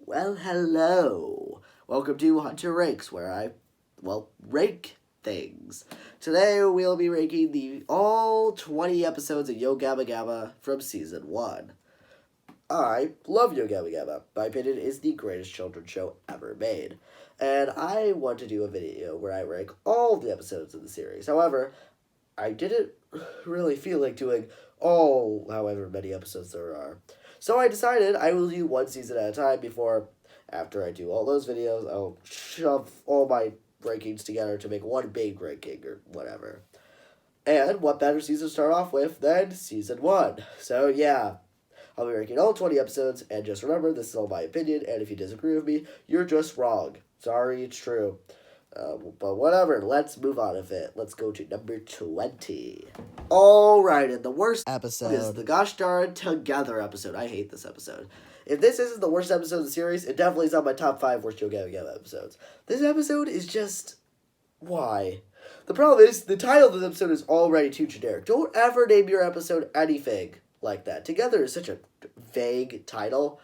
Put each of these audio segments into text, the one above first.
Well, hello. Welcome to Hunter Rakes, where rake things. Today we'll be ranking the all 20 episodes of Yo Gabba Gabba from Season 1. I love Yo Gabba Gabba. My opinion is the greatest children's show ever made. And I want to do a video where I rank all the episodes of the series. However, I didn't really feel like doing all however many episodes there are. So I decided I will do one season at a time after I do all those videos, I'll shove all my rankings together to make one big ranking or whatever. And what better season to start off with than season 1? So yeah, I'll be ranking all 20 episodes, and just remember, this is all my opinion, and if you disagree with me, you're just wrong. Sorry, it's true. But whatever, let's move on with it. Let's go to number 20. Alright, and the worst episode is the Gosh Darn Together episode. I hate this episode. If this isn't the worst episode of the series, it definitely is on my top 5 worst Yo Gabba Gabba episodes. This episode is just... why? The problem is, the title of this episode is already too generic. Don't ever name your episode anything like that. Together is such a vague title,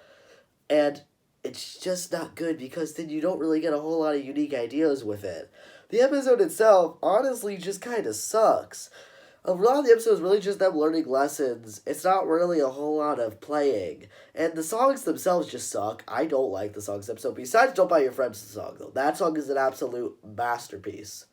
and it's just not good because then you don't really get a whole lot of unique ideas with it. The episode itself honestly just kind of sucks. A lot of the episode is really just them learning lessons. It's not really a whole lot of playing. And the songs themselves just suck. I don't like the songs episode. Besides Don't Buy Your Friends the song, though. That song is an absolute masterpiece.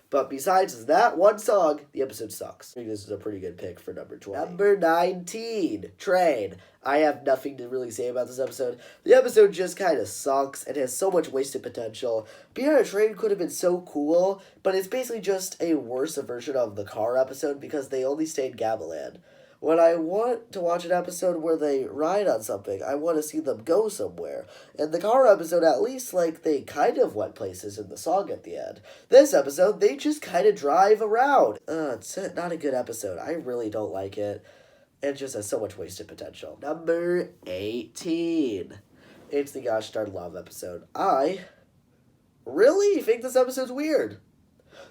But besides that one song, the episode sucks. I think this is a pretty good pick for number 20. Number 19, Train. I have nothing to really say about this episode. The episode just kind of sucks and has so much wasted potential. Being on a Train could have been so cool, but it's basically just a worse version of the car episode because they only stayed Gabaland. When I want to watch an episode where they ride on something, I want to see them go somewhere. In the car episode, at least, they kind of went places in the song at the end. This episode, they just kind of drive around. It's not a good episode. I really don't like it. It just has so much wasted potential. Number 18. It's the Gosh Darn Love episode. I really think this episode's weird.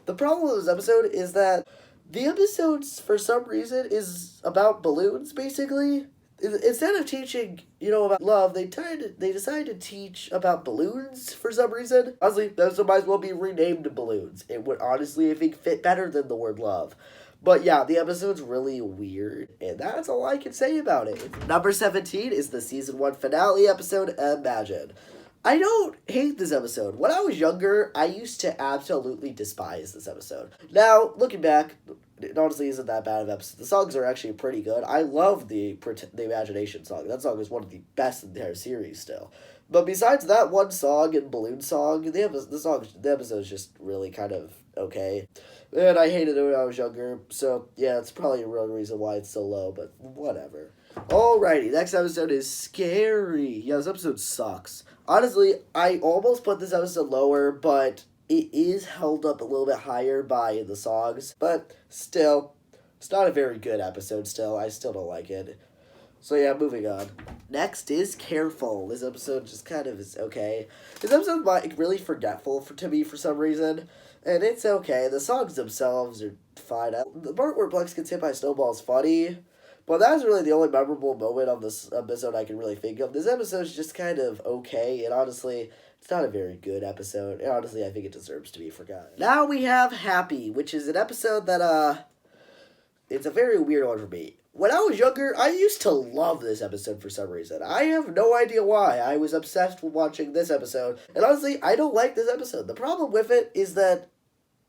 The problem with this episode is that the episode, for some reason, is about balloons, basically. Instead of teaching, about love, they decided to teach about balloons for some reason. Honestly, those might as well be renamed balloons. It would honestly, I think, fit better than the word love. But yeah, the episode's really weird, and that's all I can say about it. Number 17 is the Season 1 finale episode, Imagine. I don't hate this episode. When I was younger, I used to absolutely despise this episode. Now, looking back, it honestly isn't that bad of an episode. The songs are actually pretty good. I love the Imagination song. That song is one of the best in the entire series still. But besides that one song and Balloon song, the episode is just really kind of okay. And I hated it when I was younger, so yeah, it's probably a real reason why it's so low, but whatever. Alrighty, next episode is Scary. Yeah, this episode sucks. Honestly, I almost put this episode lower, but it is held up a little bit higher by the songs. But still, it's not a very good episode still. I still don't like it. So yeah, moving on. Next is Careful. This episode just kind of is okay. This episode is really forgetful to me for some reason. And it's okay. The songs themselves are fine. The part where Plex gets hit by a snowball is funny. But that's really the only memorable moment of this episode I can really think of. This episode is just kind of okay, and honestly, it's not a very good episode. And honestly, I think it deserves to be forgotten. Now we have Happy, which is an episode that, it's a very weird one for me. When I was younger, I used to love this episode for some reason. I have no idea why. I was obsessed with watching this episode. And honestly, I don't like this episode. The problem with it is that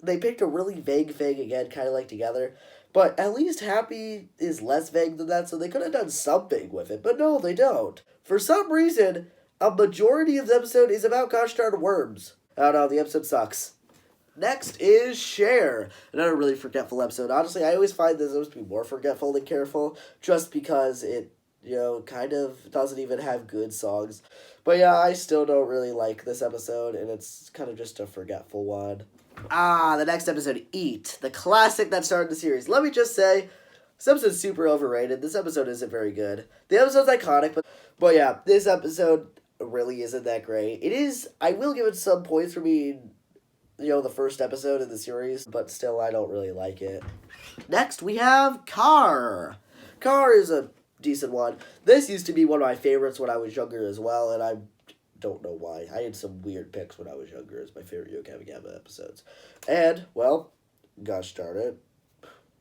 they picked a really vague thing again, kind of like Together. But at least Happy is less vague than that, so they could have done something with it. But no, they don't. For some reason, a majority of the episode is about gosh darn worms. I don't know, the episode sucks. Next is Share. Another really forgetful episode. Honestly, I always find this supposed to be more forgetful than Careful, just because it, kind of doesn't even have good songs. But yeah, I still don't really like this episode, and it's kind of just a forgetful one. The next episode, Eat, the classic that started the series. Let me just say, this episode's super overrated. This episode isn't very good. The episode's iconic, but yeah, this episode really isn't that great. It is, I will give it some points for being, the first episode in the series, but still, I don't really like it. Next, we have Car. Car is a decent one. This used to be one of my favorites when I was younger as well, and I'm don't know why. I had some weird picks when I was younger as my favorite Yo Gabba Gabba episodes. And, well, gosh darn it,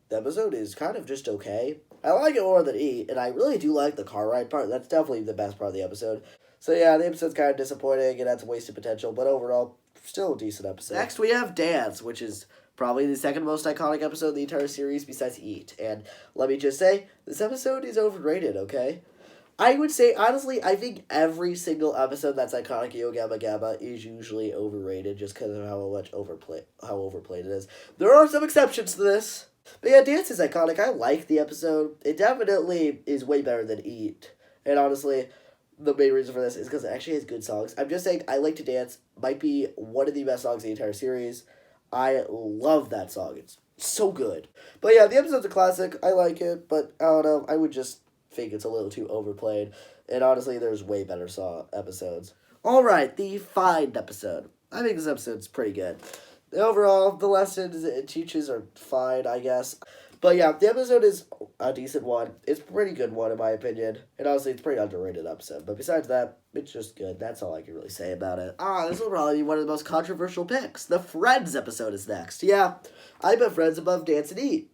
the episode is kind of just okay. I like it more than Eat, and I really do like the car ride part. That's definitely the best part of the episode. So yeah, the episode's kind of disappointing, and has wasted potential, but overall, still a decent episode. Next, we have Dance, which is probably the second most iconic episode in the entire series besides Eat. And let me just say, this episode is overrated, okay? I would say, honestly, I think every single episode that's iconic Yo Gabba Gabba is usually overrated just because of how overplayed it is. There are some exceptions to this. But yeah, Dance is iconic. I like the episode. It definitely is way better than Eat. And honestly, the main reason for this is because it actually has good songs. I'm just saying, I Like to Dance might be one of the best songs in the entire series. I love that song. It's so good. But yeah, the episode's a classic. I like it, but I don't know. I would just think it's a little too overplayed. And honestly, there's way better episodes. Alright, the Find episode. I think this episode's pretty good. Overall, the lessons it teaches are fine, I guess. But yeah, the episode is a decent one. It's a pretty good one, in my opinion. And honestly, it's a pretty underrated episode. But besides that, it's just good. That's all I can really say about it. This will probably be one of the most controversial picks. The Friends episode is next. Yeah, I put Friends above Dance and Eat.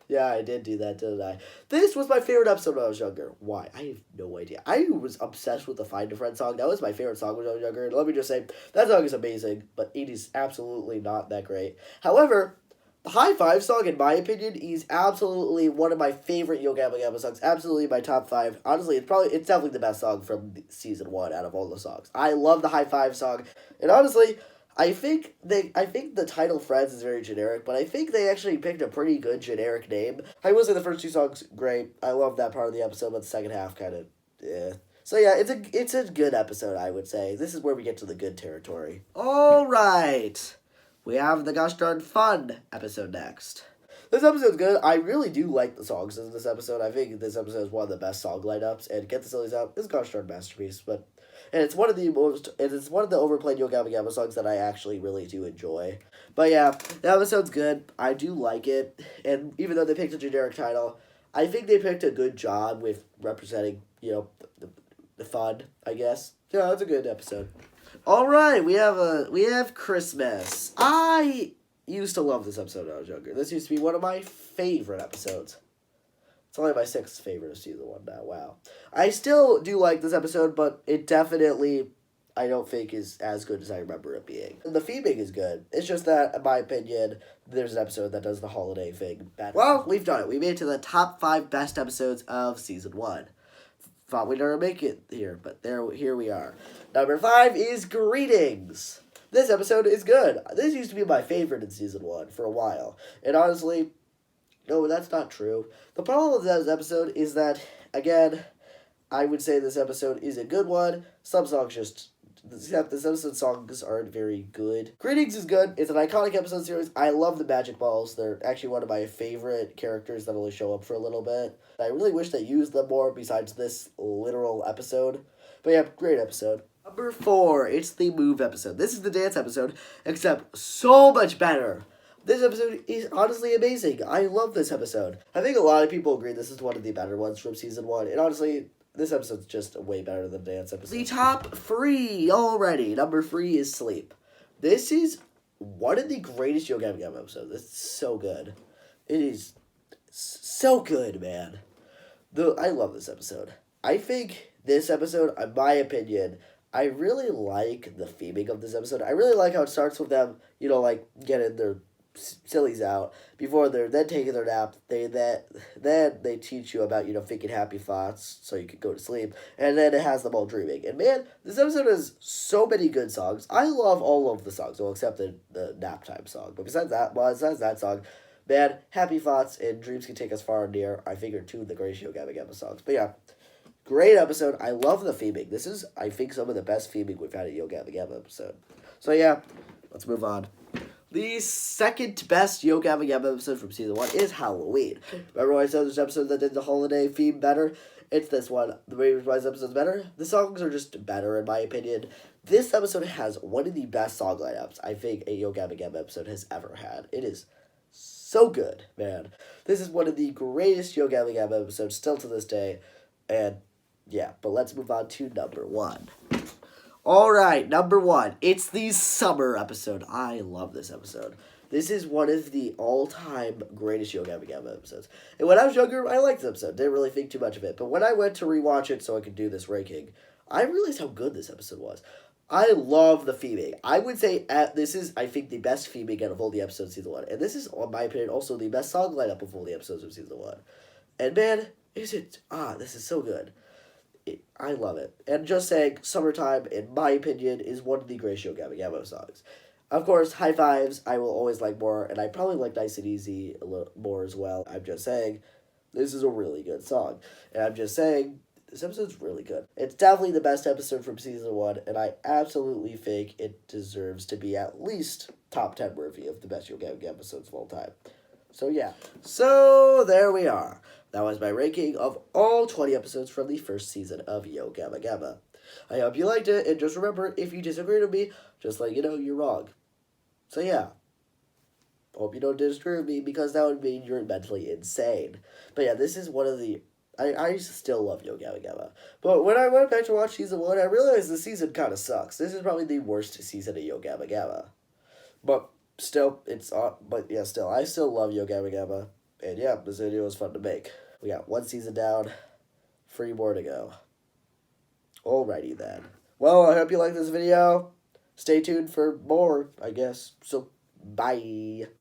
Yeah, I did do that, didn't I? This was my favorite episode when I was younger. Why? I have no idea. I was obsessed with the Find a Friend song. That was my favorite song when I was younger. And let me just say, that song is amazing, but it is absolutely not that great. However, the High Five song, in my opinion, is absolutely one of my favorite Yo Gabba Gabba songs. Absolutely my top 5. Honestly, it's definitely the best song from season 1 out of all the songs. I love the High Five song. And honestly, I think the title Friends is very generic, but I think they actually picked a pretty good generic name. I will say the first 2 songs great. I love that part of the episode, but the second half kind of So yeah, it's a good episode, I would say. This is where we get to the good territory. All right. We have the Gosh Darn Fun episode next. This episode's good. I really do like the songs in this episode. I think this episode is one of the best song lineups, and Get the Sillies Out is a Gosh Darn masterpiece, and it's one of the overplayed Yo Gabba Gabba songs that I actually really do enjoy. But yeah, the episode's good. I do like it. And even though they picked a generic title, I think they picked a good job with representing, the fun, I guess. Yeah, it's a good episode. Alright, we have Christmas. I used to love this episode when I was younger. This used to be one of my favorite episodes. It's only my 6th favorite of season 1 now. Wow. I still do like this episode, but it definitely, I don't think, is as good as I remember it being. And the theming is good. It's just that, in my opinion, there's an episode that does the holiday thing better. Well, we've done it. We made it to the top 5 best episodes of season 1. Thought we'd never make it here, but here we are. Number 5 is Greetings. This episode is good. This used to be my favorite in season 1 for a while. And honestly, no, that's not true. The problem with this episode is that, again, I would say this episode is a good one. Some songs this episode's songs aren't very good. Greetings is good. It's an iconic episode series. I love the Magic Balls. They're actually one of my favorite characters that only show up for a little bit. I really wish they used them more besides this literal episode. But yeah, great episode. Number 4, it's the Move episode. This is the dance episode, except so much better. This episode is honestly amazing. I love this episode. I think a lot of people agree this is one of the better ones from season 1. And honestly, this episode's just way better than the dance episode. The top 3 already. Number 3 is Sleep. This is one of the greatest Yo Gabba Gabba episodes. It's so good. It is so good, man. I love this episode. I think this episode, in my opinion, I really like the theming of this episode. I really like how it starts with them, getting their sillies out before they're then taking their nap. Then they teach you about thinking happy thoughts so you can go to sleep, and then it has them all dreaming. And man, this episode has so many good songs. I love all of the songs, well, except the nap time song. But besides that song, man, happy thoughts and dreams can take us far and near. I figured 2 of the greatest Yo Gabba Gabba songs. But yeah, great episode. I love the theming. This is, I think, some of the best theming we've had in Yo Gabba Gabba episode. So yeah, let's move on. The second best Yo Gabba Gabba episode from season 1 is Halloween. Remember when I said there's an episode that did the holiday theme better? It's this one. The reason why this episode's better? The songs are just better, in my opinion. This episode has one of the best song lineups I think a Yo Gabba Gabba episode has ever had. It is so good, man. This is one of the greatest Yo Gabba Gabba episodes still to this day. And yeah, but let's move on to number 1. All right, number one. It's the summer episode. I love this episode. This is one of the all-time greatest Yo Gabba Gabba episodes. And when I was younger, I liked this episode. Didn't really think too much of it. But when I went to rewatch it so I could do this ranking, I realized how good this episode was. I love the theming. I would say this is, I think, the best theming out of all the episodes of season one. And this is, in my opinion, also the best song lineup of all the episodes of season one. And man, this is so good. I love it. And just saying, Summertime, in my opinion, is one of the greatest Yo Gabba Gabba songs. Of course, High Fives, I will always like more, and I probably like Nice and Easy a little more as well. I'm just saying, this is a really good song. And I'm just saying, this episode's really good. It's definitely the best episode from season one, and I absolutely think it deserves to be at least top 10 worthy of the best Yo Gabba Gabba episodes of all time. So yeah. So there we are. That was my ranking of all 20 episodes from the first season of Yo Gabba Gabba. I hope you liked it, and just remember, if you disagree with me, just let you know you're wrong. So yeah. Hope you don't disagree with me, because that would mean you're mentally insane. But yeah, this is one of the... I still love Yo Gabba Gabba. But when I went back to watch season one, I realized the season kind of sucks. This is probably the worst season of Yo Gabba Gabba. But still, I still love Yo Gabba Gabba. And yeah, this video was fun to make. We got one season down, 3 more to go. Alrighty then. Well, I hope you liked this video. Stay tuned for more, I guess. So, bye.